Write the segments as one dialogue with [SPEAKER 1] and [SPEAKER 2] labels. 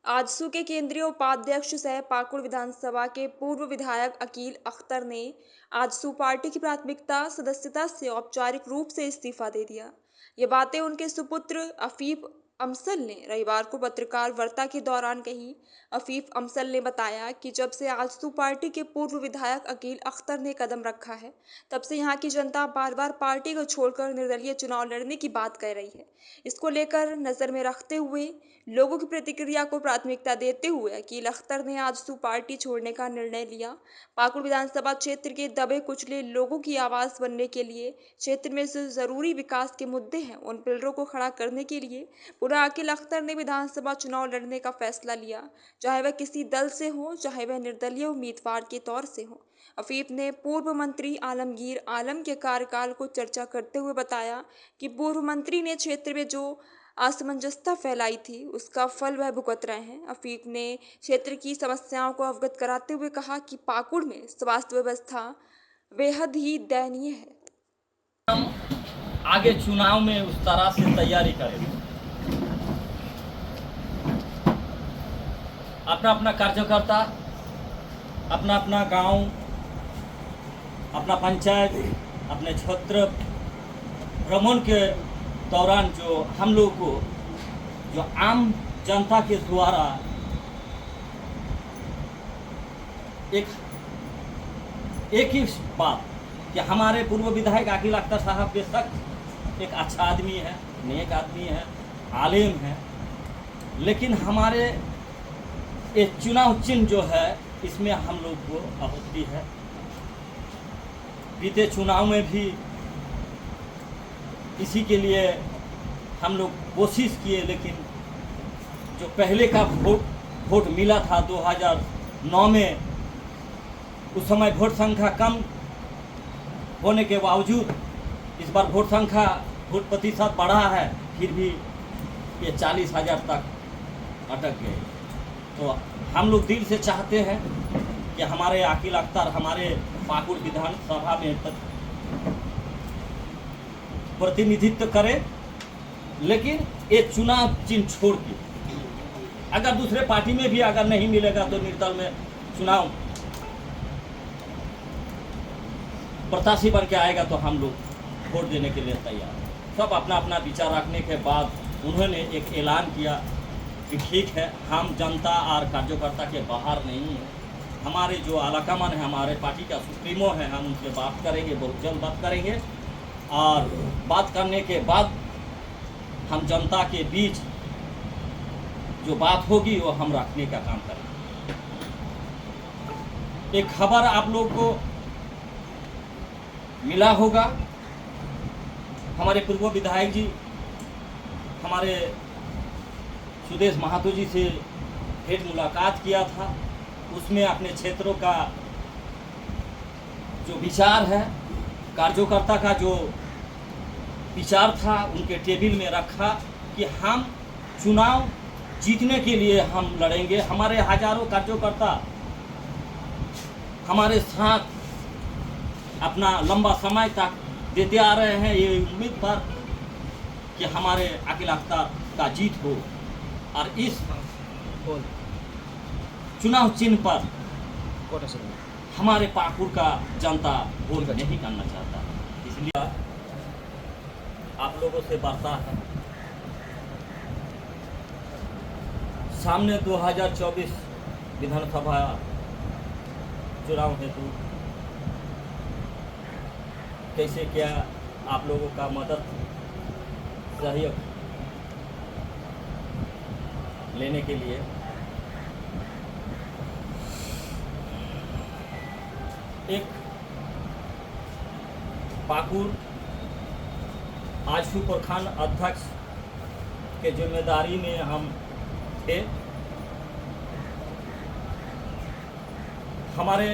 [SPEAKER 1] आजसू के केंद्रीय उपाध्यक्ष सह पाकुड़ विधानसभा के पूर्व विधायक अकील अख्तर ने आजसू पार्टी की प्राथमिकता सदस्यता से औपचारिक रूप से इस्तीफा दे दिया। ये बातें उनके सुपुत्र अफीफ अमसल ने रविवार को पत्रकार वार्ता के दौरान कही। अफीफ अमसल ने बताया कि जब से आजसू पार्टी के पूर्व विधायक अकील अख्तर ने कदम रखा है, तब से यहाँ की जनता बार बार पार्टी को छोड़कर निर्दलीय चुनाव लड़ने की बात कह रही है। इसको लेकर नजर में रखते हुए लोगों की प्रतिक्रिया को प्राथमिकता देते हुए अकील अख्तर ने आजसू पार्टी छोड़ने का निर्णय लिया। पाकुड़ विधानसभा क्षेत्र के दबे कुचले लोगों की आवाज बनने के लिए क्षेत्र में जो जरूरी विकास के मुद्दे हैं, उन पिलरों को खड़ा करने के लिए पुनः अकील अख्तर ने विधानसभा चुनाव लड़ने का फैसला लिया, चाहे वह किसी दल से हो, चाहे वह निर्दलीय उम्मीदवार के तौर से हो। अफीफ ने पूर्व मंत्री आलमगीर आलम के कार्यकाल को चर्चा करते हुए बताया कि पूर्व मंत्री ने क्षेत्र में जो असमंजसता फैलाई थी, उसका फल वह भुगत रहे हैं। अफीफ ने क्षेत्र की समस्याओं को अवगत कराते हुए कहा कि पाकुड़ में स्वास्थ्य व्यवस्था बेहद ही दयनीय है।
[SPEAKER 2] हम आगे चुनाव में उस तरह से तैयारी करेंगे। अपना अपना कार्यकर्ता, अपना अपना गांव, अपना पंचायत, अपने क्षेत्र भ्रमण के दौरान जो हम लोग को जो आम जनता के द्वारा एक ही बात कि हमारे पूर्व विधायक अकील अख्तर साहब बेशक एक अच्छा आदमी है, नेक आदमी है, आलिम है, लेकिन हमारे ये चुनाव चिन्ह जो है इसमें हम लोग को आपत्ति है। बीते चुनाव में भी इसी के लिए हम लोग कोशिश किए, लेकिन जो पहले का वोट मिला था 2009 में, उस समय वोट संख्या कम होने के बावजूद इस बार वोट प्रतिशत बढ़ा है, फिर भी ये 40,000 तक अटक गए। तो हम लोग दिल से चाहते हैं कि हमारे अकील अख्तर हमारे पाकुड़ विधानसभा में प्रतिनिधित्व करे, लेकिन ये चुनाव चिन्ह छोड़ के अगर दूसरे पार्टी में भी अगर नहीं मिलेगा तो निर्दल में चुनाव प्रत्याशी बन के आएगा तो हम लोग वोट देने के लिए तैयार हैं। सब अपना अपना विचार रखने के बाद उन्होंने एक ऐलान किया कि ठीक है, हम जनता और कार्यकर्ता के बाहर नहीं हैं। हमारे जो आलाकमान है, हमारे पार्टी का सुप्रीमो है, हम उनसे बात करेंगे, बहुत जल्द बात करेंगे, और बात करने के बाद हम जनता के बीच जो बात होगी वो हम रखने का काम करेंगे। एक खबर आप लोग को मिला होगा, हमारे पूर्व विधायक जी हमारे सुदेश महातो जी से भेंट मुलाकात किया था। उसमें अपने क्षेत्रों का जो विचार है, कार्यकर्ता का जो विचार था, उनके टेबल में रखा कि हम चुनाव जीतने के लिए हम लड़ेंगे। हमारे हजारों कार्यकर्ता हमारे साथ अपना लंबा समय तक देते आ रहे हैं, ये उम्मीद पर कि हमारे अकील अख्तर का जीत हो, और इस चुनाव चिन्ह पर हमारे पाकुड़ का जनता वोट नहीं करना चाहता। इसलिए आप लोगों से वार्ता है, सामने 2024 विधानसभा चुनाव हेतु कैसे क्या आप लोगों का मदद सहयोग लेने के लिए एक पाकुड़ आजसू प्रखंड अध्यक्ष के जिम्मेदारी में हम थे। हमारे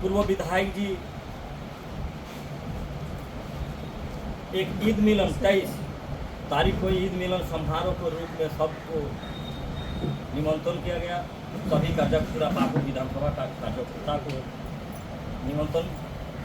[SPEAKER 2] पूर्व विधायक जी एक ईद मिलन 23 तारीख को ईद मिलन समारोह के रूप में सबको निमंत्रण किया गया। सभी पूरा पाकुड़ विधानसभा का कार्यकर्ता को निमंत्रण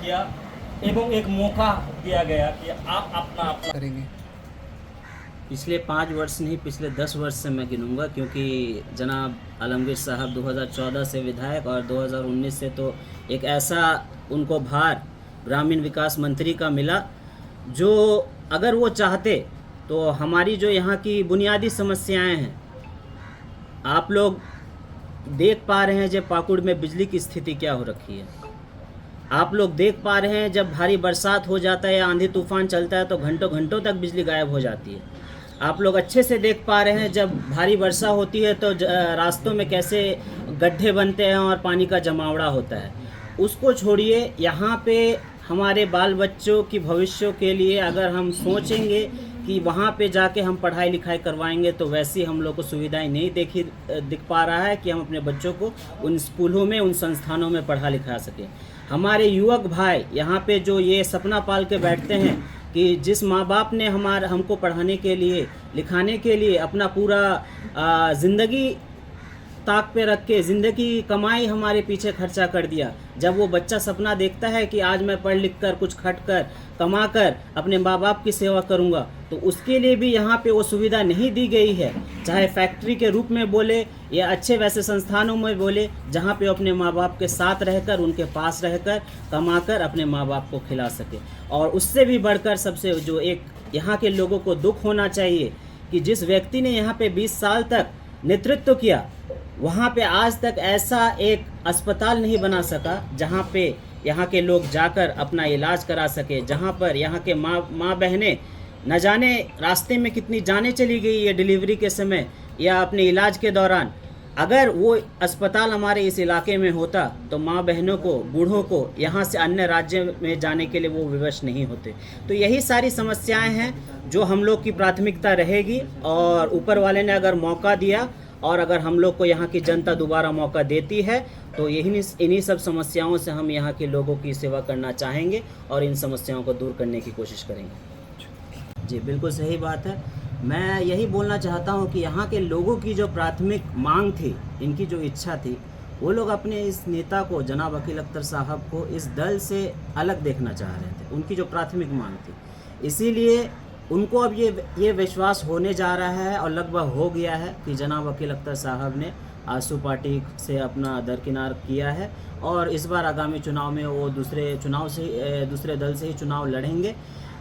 [SPEAKER 2] किया एवं एक मौका दिया गया कि आप अपना करेंगे।
[SPEAKER 3] पिछले 5 वर्ष नहीं, पिछले 10 वर्ष से मैं गिनूंगा, क्योंकि जनाब आलमगीर साहब 2014 से विधायक और 2019 से तो एक ऐसा उनको भार ग्रामीण विकास मंत्री का मिला जो अगर वो चाहते तो हमारी जो यहाँ की बुनियादी समस्याएं हैं, आप लोग देख पा रहे हैं जब पाकुड़ में बिजली की स्थिति क्या हो रखी है। आप लोग देख पा रहे हैं जब भारी बरसात हो जाता है या आंधी तूफान चलता है तो घंटों घंटों तक बिजली गायब हो जाती है। आप लोग अच्छे से देख पा रहे हैं जब भारी वर्षा होती है तो रास्तों में कैसे गड्ढे बनते हैं और पानी का जमावड़ा होता है। उसको छोड़िए, यहाँ पे हमारे बाल बच्चों की भविष्य के लिए अगर हम सोचेंगे कि वहाँ पे जाके हम पढ़ाई लिखाई करवाएंगे तो वैसी हम लोग को सुविधाएं नहीं दिख पा रहा है कि हम अपने बच्चों को उन स्कूलों में, उन संस्थानों में पढ़ा लिखा सकें। हमारे युवक भाई यहाँ पे जो ये सपना पाल के बैठते हैं कि जिस माँ बाप ने हमको पढ़ाने के लिए, लिखाने के लिए अपना पूरा ज़िंदगी ताक पे रख के ज़िंदगी कमाई हमारे पीछे खर्चा कर दिया, जब वो बच्चा सपना देखता है कि आज मैं पढ़ लिख कर कुछ खट कर कमा कर अपने माँ बाप की सेवा करूँगा, तो उसके लिए भी यहाँ पे वो सुविधा नहीं दी गई है। चाहे फैक्ट्री के रूप में बोले या अच्छे वैसे संस्थानों में बोले, जहाँ पे अपने माँ बाप के साथ रहकर, उनके पास रहकर कमा कर अपने माँ बाप को खिला सके। और उससे भी बढ़कर सबसे जो एक यहाँ के लोगों को दुख होना चाहिए कि जिस व्यक्ति ने यहाँ पे 20 साल तक नेतृत्व किया, वहाँ पे आज तक ऐसा एक अस्पताल नहीं बना सका जहाँ पे यहाँ के लोग जाकर अपना इलाज करा सके, जहाँ पर यहाँ के माँ बहनें न जाने रास्ते में कितनी जानें चली गई है डिलीवरी के समय या अपने इलाज के दौरान। अगर वो अस्पताल हमारे इस इलाके में होता तो माँ बहनों को, बूढ़ों को यहाँ से अन्य राज्य में जाने के लिए वो विवश नहीं होते। तो यही सारी समस्याएं हैं जो हम लोग की प्राथमिकता रहेगी, और ऊपर वाले ने अगर मौका दिया और अगर हम लोग को यहाँ की जनता दोबारा मौका देती है तो इन्हीं सब समस्याओं से हम यहाँ के लोगों की सेवा करना चाहेंगे और इन समस्याओं को दूर करने की कोशिश करेंगे। जी बिल्कुल सही बात है। मैं यही बोलना चाहता हूँ कि यहाँ के लोगों की जो प्राथमिक मांग थी, इनकी जो इच्छा थी, वो लोग अपने इस नेता को, जनाब अकील अख्तर साहब को इस दल से अलग देखना चाह रहे थे। उनकी जो प्राथमिक मांग थी, इसीलिए उनको अब ये विश्वास होने जा रहा है और लगभग हो गया है कि जनाब अकील अख्तर साहब ने आसू पार्टी से अपना दरकिनार किया है और इस बार आगामी चुनाव में वो दूसरे दल से ही चुनाव लड़ेंगे।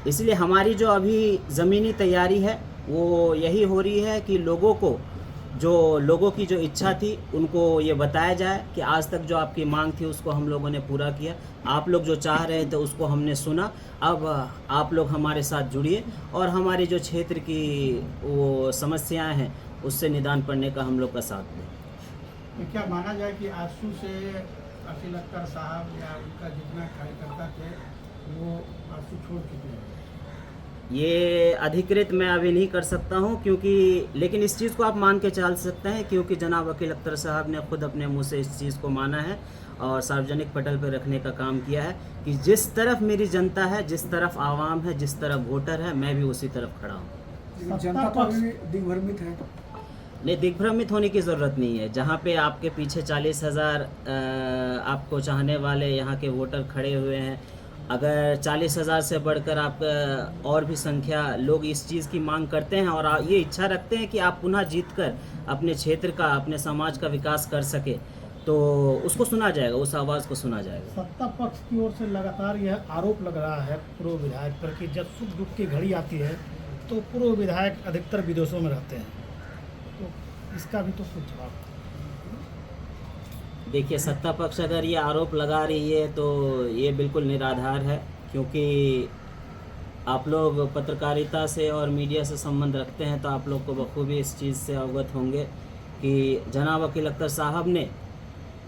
[SPEAKER 3] इसलिए हमारी जो अभी ज़मीनी तैयारी है वो यही हो रही है कि लोगों की जो इच्छा थी उनको ये बताया जाए कि आज तक जो आपकी मांग थी उसको हम लोगों ने पूरा किया, आप लोग जो चाह रहे थे उसको हमने सुना, अब आप लोग हमारे साथ जुड़िए और हमारे जो क्षेत्र की वो समस्याएं हैं उससे निदान करने का हम लोग का साथ दें।
[SPEAKER 4] क्या माना जाए कि आंसू से अकील अख्तर साहब या उनका जितना कार्यकर्ता थे वो आंसू छोड़ चुके हैं?
[SPEAKER 3] ये अधिकृत मैं अभी नहीं कर सकता हूँ, क्योंकि लेकिन इस चीज़ को आप मान के चल सकते हैं क्योंकि जनाब अकील अख्तर साहब ने खुद अपने मुंह से इस चीज़ को माना है और सार्वजनिक पटल पर रखने का काम किया है कि जिस तरफ मेरी जनता है, जिस तरफ आवाम है, जिस तरफ वोटर है, मैं भी उसी तरफ खड़ा हूँ।
[SPEAKER 4] जनता तो अभी दिग्भ्रमित है।
[SPEAKER 3] नहीं, दिग्भ्रमित होने की ज़रूरत नहीं है। जहाँ पे आपके पीछे 40,000 आपको चाहने वाले यहाँ के वोटर खड़े हुए हैं, अगर 40,000 से बढ़कर आप और भी संख्या लोग इस चीज़ की मांग करते हैं और ये इच्छा रखते हैं कि आप पुनः जीतकर अपने क्षेत्र का, अपने समाज का विकास कर सके, तो उसको सुना जाएगा, उस आवाज़ को सुना जाएगा।
[SPEAKER 4] सत्ता पक्ष की ओर से लगातार यह आरोप लग रहा है पूर्व विधायक पर कि जब सुख दुख की घड़ी आती है तो पूर्व विधायक अधिकतर विदेशों में रहते हैं, तो इसका भी तो कुछ जवाब।
[SPEAKER 3] देखिए, सत्ता पक्ष अगर ये आरोप लगा रही है तो ये बिल्कुल निराधार है, क्योंकि आप लोग पत्रकारिता से और मीडिया से संबंध रखते हैं तो आप लोग को बखूबी इस चीज़ से अवगत होंगे कि जनाब अकील अख्तर साहब ने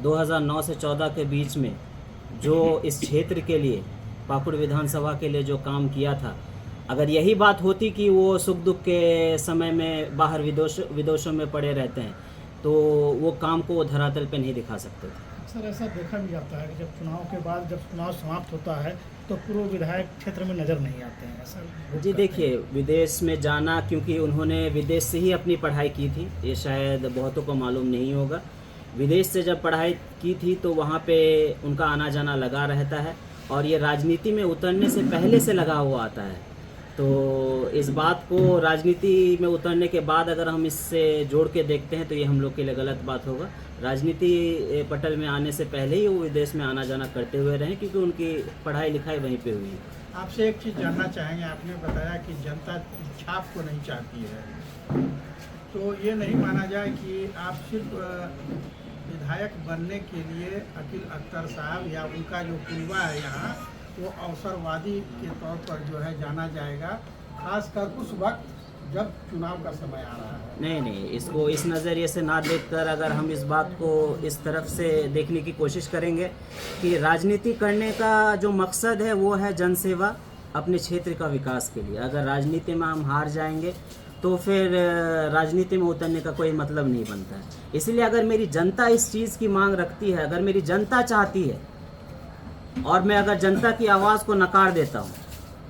[SPEAKER 3] 2009 से 14 के बीच में जो इस क्षेत्र के लिए, पाकुड़ विधानसभा के लिए जो काम किया था, अगर यही बात होती कि वो सुख दुख के समय में बाहर विदेशों में पड़े रहते हैं तो वो काम को वो धरातल पे नहीं दिखा सकते थे।
[SPEAKER 4] अक्सर ऐसा देखा भी जाता है कि जब चुनाव के बाद, जब चुनाव समाप्त होता है तो पूर्व विधायक क्षेत्र में नज़र नहीं आते हैं, ऐसा।
[SPEAKER 3] जी देखिए, विदेश में जाना, क्योंकि उन्होंने विदेश से ही अपनी पढ़ाई की थी, ये शायद बहुतों को मालूम नहीं होगा। विदेश से जब पढ़ाई की थी तो वहाँ पे उनका आना जाना लगा रहता है और ये राजनीति में उतरने से पहले से लगा हुआ आता है। तो इस बात को राजनीति में उतरने के बाद अगर हम इससे जोड़ के देखते हैं तो ये हम लोग के लिए गलत बात होगा। राजनीति पटल में आने से पहले ही वो विदेश में आना जाना करते हुए रहे, क्योंकि उनकी पढ़ाई लिखाई वहीं पे हुई है।
[SPEAKER 4] आपसे एक चीज़ जानना चाहेंगे, आपने बताया कि जनता छाप को नहीं चाहती है, तो ये नहीं माना जाए कि आप सिर्फ विधायक बनने के लिए अकील अख्तर साहब या उनका जो कुनबा है यहाँ, वो अवसरवादी के तौर पर जो है जाना जाएगा, खासकर उस वक्त जब चुनाव का समय आ रहा है।
[SPEAKER 3] नहीं, इसको इस नज़रिए से ना देखकर अगर हम इस बात को इस तरफ से देखने की कोशिश करेंगे कि राजनीति करने का जो मकसद है वो है जनसेवा, अपने क्षेत्र का विकास के लिए। अगर राजनीति में हम हार जाएंगे तो फिर राजनीति में उतरने का कोई मतलब नहीं बनता है। इसलिए अगर मेरी जनता इस चीज़ की मांग रखती है, अगर मेरी जनता चाहती है और मैं अगर जनता की आवाज़ को नकार देता हूँ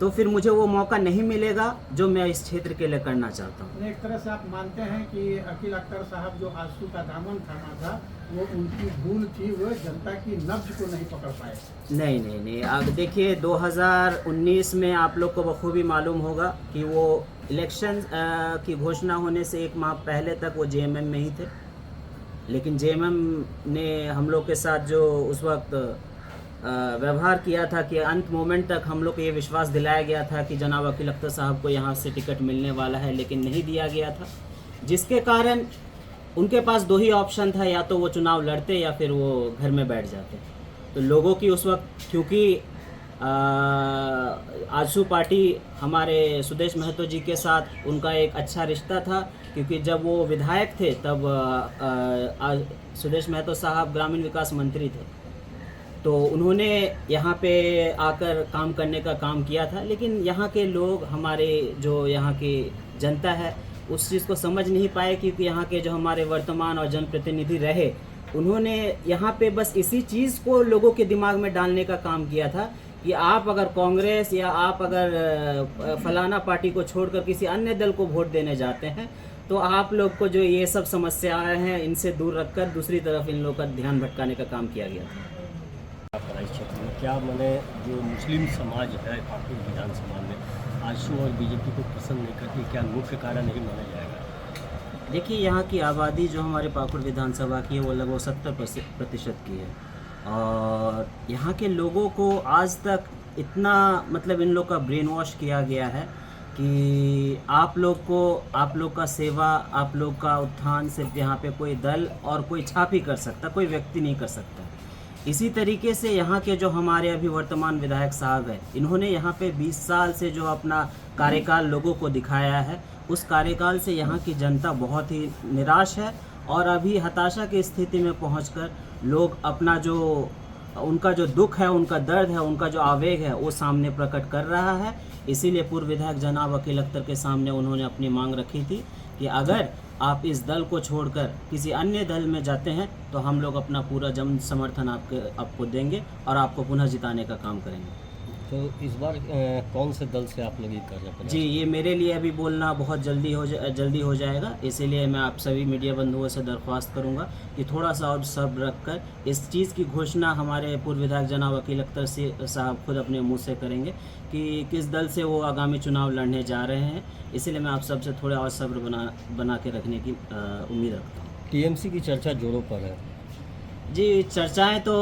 [SPEAKER 3] तो फिर मुझे वो मौका नहीं मिलेगा जो मैं इस क्षेत्र के लिए करना चाहता हूँ।
[SPEAKER 4] एक तरह से आप मानते हैं कि अकील अख्तर साहब जो आंसू का दामन थामा था वो उनकी भूल थी, वो जनता की नब्ज को नहीं पकड़ पाए?
[SPEAKER 3] नहीं। अब देखिए 2019 में आप लोग को बखूबी मालूम होगा कि वो इलेक्शन की घोषणा होने से एक माह पहले तक वो जेएमएम में ही थे, लेकिन जेएमएम ने हम लोग के साथ जो उस वक्त व्यवहार किया था कि अंत मोमेंट तक हम लोग को ये विश्वास दिलाया गया था कि जनाब अकील अख्तर साहब को यहाँ से टिकट मिलने वाला है, लेकिन नहीं दिया गया था, जिसके कारण उनके पास दो ही ऑप्शन था, या तो वो चुनाव लड़ते या फिर वो घर में बैठ जाते। तो लोगों की उस वक्त, क्योंकि आजसू पार्टी हमारे सुदेश महतो जी के साथ उनका एक अच्छा रिश्ता था, क्योंकि जब वो विधायक थे तब सुदेश महतो साहब ग्रामीण विकास मंत्री थे, तो उन्होंने यहाँ पे आकर काम करने का काम किया था। लेकिन यहाँ के लोग, हमारे जो यहाँ की जनता है, उस चीज़ को समझ नहीं पाए, क्योंकि यहाँ के जो हमारे वर्तमान और जनप्रतिनिधि रहे, उन्होंने यहाँ पे बस इसी चीज़ को लोगों के दिमाग में डालने का काम किया था कि आप अगर कांग्रेस या आप अगर फलाना पार्टी को छोड़कर किसी अन्य दल को वोट देने जाते हैं तो आप लोग को जो ये सब समस्याएं हैं इनसे दूर रखकर दूसरी तरफ इन लोगों का ध्यान भटकाने का काम किया गया था।
[SPEAKER 5] इस क्षेत्र में क्या मैंने जो मुस्लिम समाज है पाकुड़ विधानसभा में आजसू और बीजेपी को पसंद नहीं करती, क्या मुख्य कारण नहीं माना जाएगा?
[SPEAKER 3] देखिए, यहाँ की आबादी जो हमारे पाकुड़ विधानसभा की है वो लगभग 70% की है, और यहाँ के लोगों को आज तक इतना मतलब इन लोग का ब्रेन वॉश किया गया है कि आप लोग का सेवा, आप लोग का उत्थान सिर्फ यहाँ पे कोई दल और कोई छाप ही कर सकता, कोई व्यक्ति नहीं कर सकता। इसी तरीके से यहाँ के जो हमारे अभी वर्तमान विधायक साहब हैं, इन्होंने यहाँ पे 20 साल से जो अपना कार्यकाल लोगों को दिखाया है, उस कार्यकाल से यहाँ की जनता बहुत ही निराश है, और अभी हताशा की स्थिति में पहुंचकर लोग अपना जो उनका जो दुख है, उनका दर्द है, उनका जो आवेग है वो सामने प्रकट कर रहा है। इसीलिए पूर्व विधायक जनाब अकील अख्तर के सामने उन्होंने अपनी मांग रखी थी कि अगर आप इस दल को छोड़कर किसी अन्य दल में जाते हैं तो हम लोग अपना पूरा जन समर्थन आपको देंगे और आपको पुनः जिताने का काम करेंगे।
[SPEAKER 5] तो इस बार कौन से दल से आप लोग ये कर रहे हैं?
[SPEAKER 3] जी, ये मेरे लिए अभी बोलना बहुत जल्दी हो जाएगा, इसीलिए मैं आप सभी मीडिया बंधुओं से दरख्वास्त करूंगा कि थोड़ा सा और सब्र रखकर इस चीज़ की घोषणा हमारे पूर्व विधायक जनाब अकील अख्तर साहब खुद अपने मुंह से करेंगे कि किस दल से वो आगामी चुनाव लड़ने जा रहे हैं। इसीलिए मैं आप सबसे थोड़ा और सब्र बना के रखने की उम्मीद रखता हूँ।
[SPEAKER 5] टीएमसी की चर्चा जोरों पर है।
[SPEAKER 3] जी, चर्चाएं तो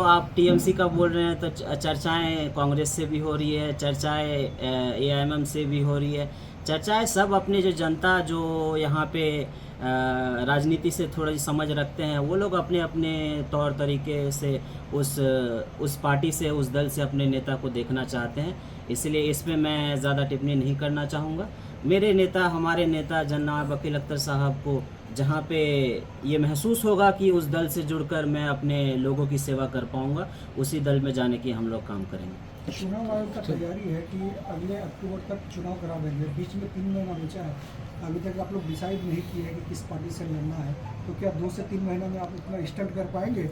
[SPEAKER 3] आप टीएमसी का बोल रहे हैं, तो चर्चाएं कांग्रेस से भी हो रही है, चर्चाएं एआईएमएम से भी हो रही है, चर्चाएं सब अपने जो जनता जो यहाँ पे राजनीति से थोड़ी समझ रखते हैं वो लोग अपने अपने तौर तरीके से उस पार्टी से, उस दल से अपने नेता को देखना चाहते हैं। इसलिए इसमें मैं ज़्यादा टिप्पणी नहीं करना चाहूँगा। मेरे नेता, हमारे नेता जनाब अकील अख्तर साहब को जहाँ पे ये महसूस होगा कि उस दल से जुड़कर मैं अपने लोगों की सेवा कर पाऊँगा, उसी दल में जाने की हम लोग काम करेंगे।
[SPEAKER 6] चुनाव आयोग का तैयारी है कि अगले अक्टूबर तक चुनाव करा देंगे, बीच में 3 महीना बचा है, अभी तक आप लोग डिसाइड नहीं किए हैं कि किस पार्टी से लड़ना है, तो क्या 2 से 3 महीना में आप इतना स्टंट कर पाएंगे?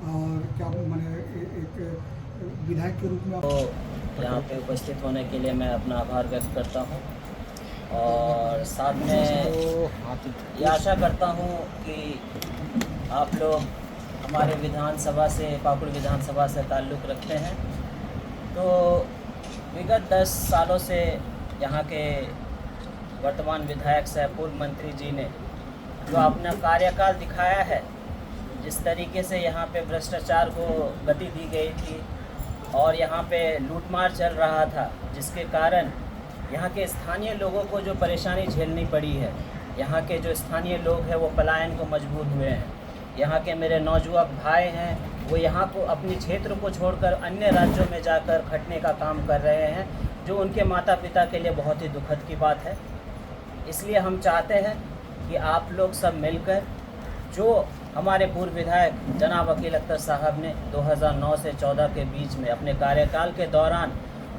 [SPEAKER 6] और क्या मैंने एक विधायक के रूप में
[SPEAKER 3] तो यहाँ पे उपस्थित होने के लिए मैं अपना आभार व्यक्त करता हूँ, और साथ में ये आशा करता हूँ कि आप लोग हमारे विधानसभा से, पाकुड़ विधानसभा से ताल्लुक़ रखते हैं, तो विगत 10 सालों से यहाँ के वर्तमान विधायक सह पूर्व मंत्री जी ने जो अपना कार्यकाल दिखाया है, जिस तरीके से यहाँ पे भ्रष्टाचार को गति दी गई थी और यहाँ पे लूटमार चल रहा था, जिसके कारण यहाँ के स्थानीय लोगों को जो परेशानी झेलनी पड़ी है, यहाँ के जो स्थानीय लोग हैं वो पलायन को मजबूर हुए हैं। यहाँ के मेरे नौजुवान भाई हैं, वो यहाँ को अपने क्षेत्र को छोड़कर अन्य राज्यों में जाकर खटने का काम कर रहे हैं, जो उनके माता पिता के लिए बहुत ही दुखद की बात है। इसलिए हम चाहते हैं कि आप लोग सब मिलकर, जो हमारे पूर्व विधायक जनाब अकील अख्तर साहब ने 2009 से 14 के बीच में अपने कार्यकाल के दौरान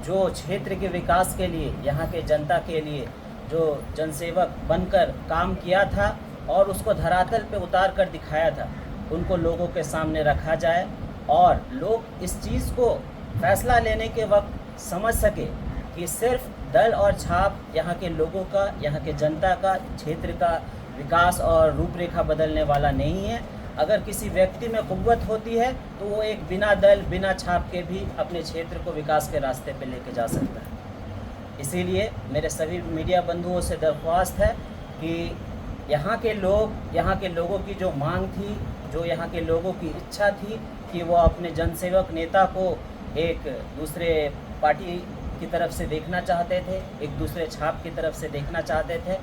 [SPEAKER 3] जो क्षेत्र के विकास के लिए, यहाँ के जनता के लिए जो जनसेवक बनकर काम किया था और उसको धरातल पे उतार कर दिखाया था, उनको लोगों के सामने रखा जाए और लोग इस चीज़ को फैसला लेने के वक्त समझ सके कि सिर्फ दल और छाप यहाँ के लोगों का, यहाँ के जनता का, क्षेत्र का विकास और रूपरेखा बदलने वाला नहीं है। अगर किसी व्यक्ति में कुव्वत होती है तो वो एक बिना दल बिना छाप के भी अपने क्षेत्र को विकास के रास्ते पे लेके जा सकता है। इसीलिए मेरे सभी मीडिया बंधुओं से दरख्वास्त है कि यहाँ के लोगों की जो मांग थी, जो यहाँ के लोगों की इच्छा थी कि वो अपने जनसेवक नेता को एक दूसरे पार्टी की तरफ से देखना चाहते थे, एक दूसरे छाप की तरफ से देखना चाहते थे,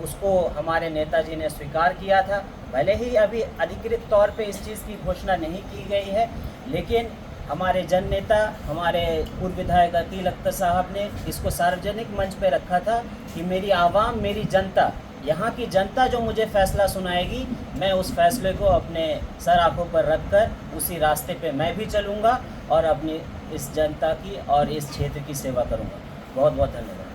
[SPEAKER 3] उसको हमारे नेताजी ने स्वीकार किया था। भले ही अभी अधिकृत तौर पे इस चीज़ की घोषणा नहीं की गई है, लेकिन हमारे जन नेता, हमारे पूर्व विधायक अकील अख्तर साहब ने इसको सार्वजनिक मंच पे रखा था कि मेरी आवाम, मेरी जनता, यहाँ की जनता जो मुझे फ़ैसला सुनाएगी, मैं उस फैसले को अपने सर आँखों पर रखकर उसी रास्ते पे मैं भी चलूँगा और अपनी इस जनता की और इस क्षेत्र की सेवा करूँगा। बहुत बहुत धन्यवाद।